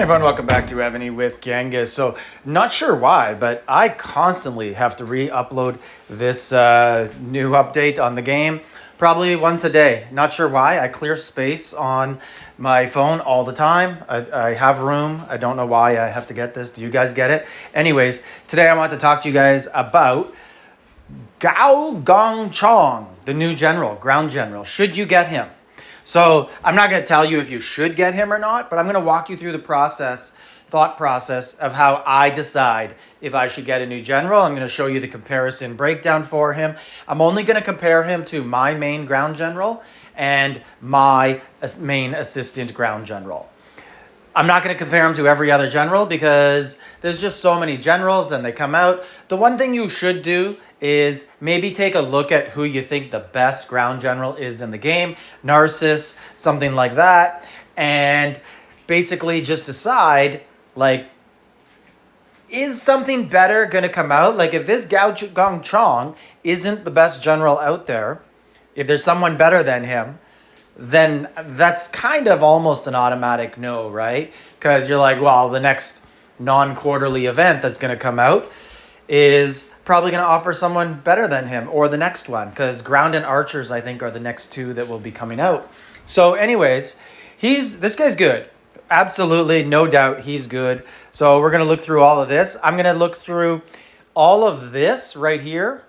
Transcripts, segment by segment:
Hey everyone, welcome back to Evony with Genghis. So, not sure why, but I constantly have to re-upload this new update on the game, probably once a day. Not sure why. I clear space on my phone all the time. I have room. I don't know why I have to get this. Do you guys get it? Anyways, today I want to talk to you guys about Gao Gongchong, the new general, ground general. Should you get him? So I'm not going to tell you if you should get him or not, but I'm going to walk you through the thought process of how I decide if I should get a new general. I'm going to show you the comparison breakdown for him. I'm only going to compare him to my main ground general and my main assistant ground general. I'm not going to compare him to every other general because there's just so many generals and they come out. The one thing you should do is maybe take a look at who you think the best ground general is in the game, Narcissus, something like that, and basically just decide, like, is something better going to come out? Like, if this Gao Gongchong isn't the best general out there, if there's someone better than him, then that's kind of almost an automatic no, right? Because you're like, well, the next non-quarterly event that's going to come out is probably going to offer someone better than him, or the next one, because ground and archers, I think, are the next two that will be coming out. So anyways, this guy's good. Absolutely, no doubt he's good. So we're going to look through all of this. I'm going to look through all of this right here.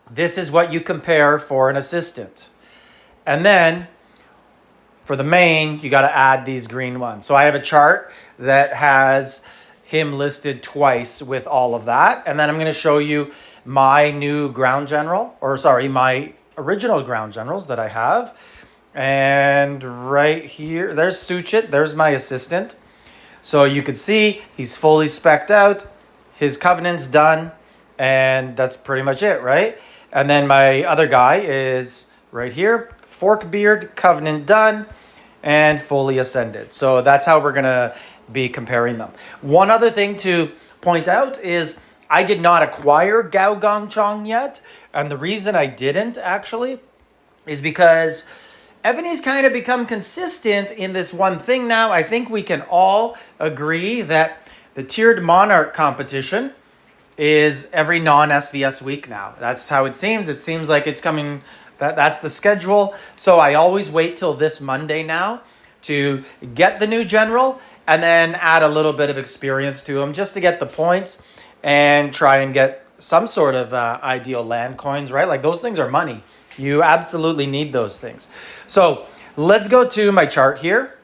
This is what you compare for an assistant. And then for the main, you got to add these green ones. So I have a chart that has him listed twice with all of that. And then I'm going to show you my new ground general, my original ground generals that I have. And right here, there's Suchit. There's my assistant. So you can see he's fully spec'd out. His covenant's done. And that's pretty much it, right? And then my other guy is right here. Forkbeard, covenant done, and fully ascended. So that's how we're going to be comparing them. One other thing to point out is I did not acquire Gao Gongchong yet. And the reason I didn't actually is because Evony's kind of become consistent in this one thing now. I think we can all agree that the tiered monarch competition is every non-SVS week now. That's how it seems. It seems like it's coming. That's the schedule. So I always wait till this Monday now to get the new general and then add a little bit of experience to him just to get the points and try and get some sort of ideal land coins, right? Like, those things are money. You absolutely need those things. So let's go to my chart here.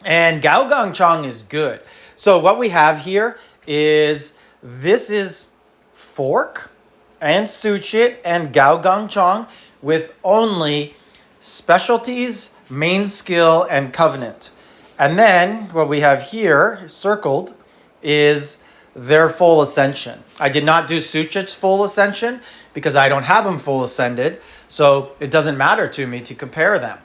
And Gao Gongchong is good. So what we have here is, this is Fork and Suchit and Gao Gongchong with only specialties, main skill, and covenant. And then what we have here circled is their full ascension. I did not do Suchit's full ascension because I don't have him full ascended. So it doesn't matter to me to compare them.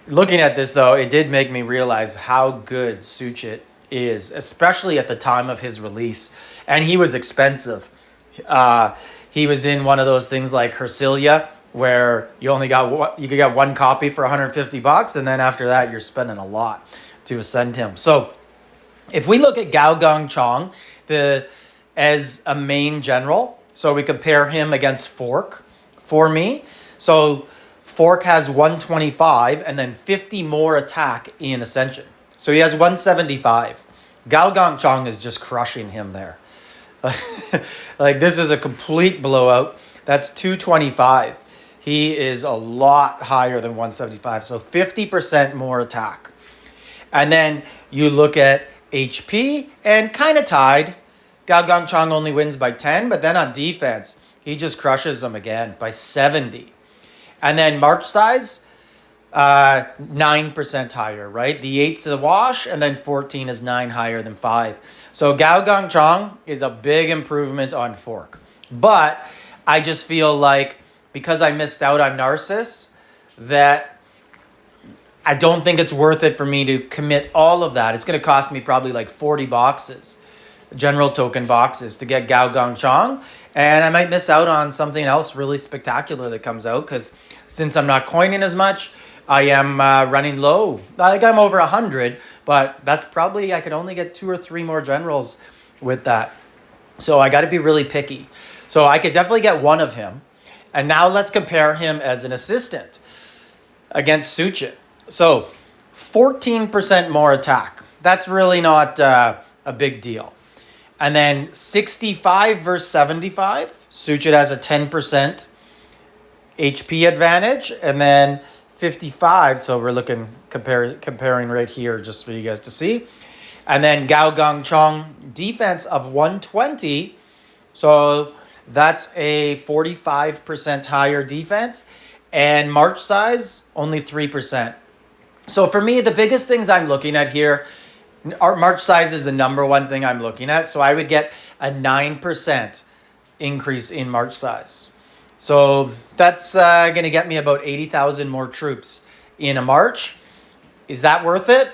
Looking at this, though, it did make me realize how good Suchit is, especially at the time of his release. And he was expensive. He was in one of those things like Hercilia, where you could get one copy for $150, and then after that you're spending a lot to ascend him. So if we look at Gao Gongchong as a main general, so we compare him against Fork for me. So Fork has 125 and then 50 more attack in ascension. So he has 175. Gao Gongchong is just crushing him there. Like, this is a complete blowout. That's 225. He is a lot higher than 175, so 50% more attack. And then you look at HP, and kind of tied. Gao Gongchong only wins by 10, but then on defense, he just crushes them again by 70. And then march size, 9% higher, right? The 8's a wash, and then 14 is 9 higher than 5. So Gao Gongchong is a big improvement on Fork. But I just feel like, because I missed out on Narcissus, that I don't think it's worth it for me to commit all of that. It's going to cost me probably like 40 boxes, general token boxes, to get Gao Gongchong. And I might miss out on something else really spectacular that comes out, because since I'm not coining as much, I am running low. Like I'm over 100, but that's probably, I could only get 2 or 3 more generals with that. So I got to be really picky. So I could definitely get one of him. And now let's compare him as an assistant against Suchet. So 14% more attack. That's really not a big deal. And then 65 versus 75. Suchet has a 10% HP advantage. And then 55. So we're looking comparing right here just for you guys to see. And then Gao Gong Chong defense of 120. So that's a 45% higher defense. And march size, only 3%. So for me, the biggest things I'm looking at here, our march size is the number one thing I'm looking at. So I would get a 9% increase in march size. So that's going to get me about 80,000 more troops in a march. Is that worth it?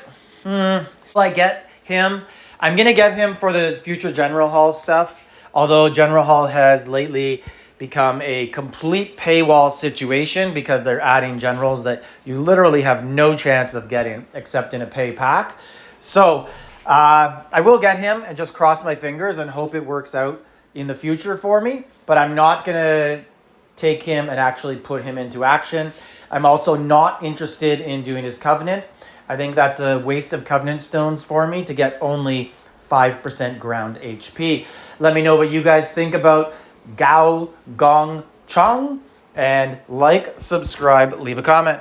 Will I get him? I'm going to get him for the future General Hall stuff. Although General Hall has lately become a complete paywall situation because they're adding generals that you literally have no chance of getting except in a pay pack. So I will get him and just cross my fingers and hope it works out in the future for me. But I'm not going to take him and actually put him into action. I'm also not interested in doing his Covenant. I think that's a waste of Covenant stones for me to get only 5% ground HP. Let me know what you guys think about Gao Gong Chong, and like, subscribe, leave a comment.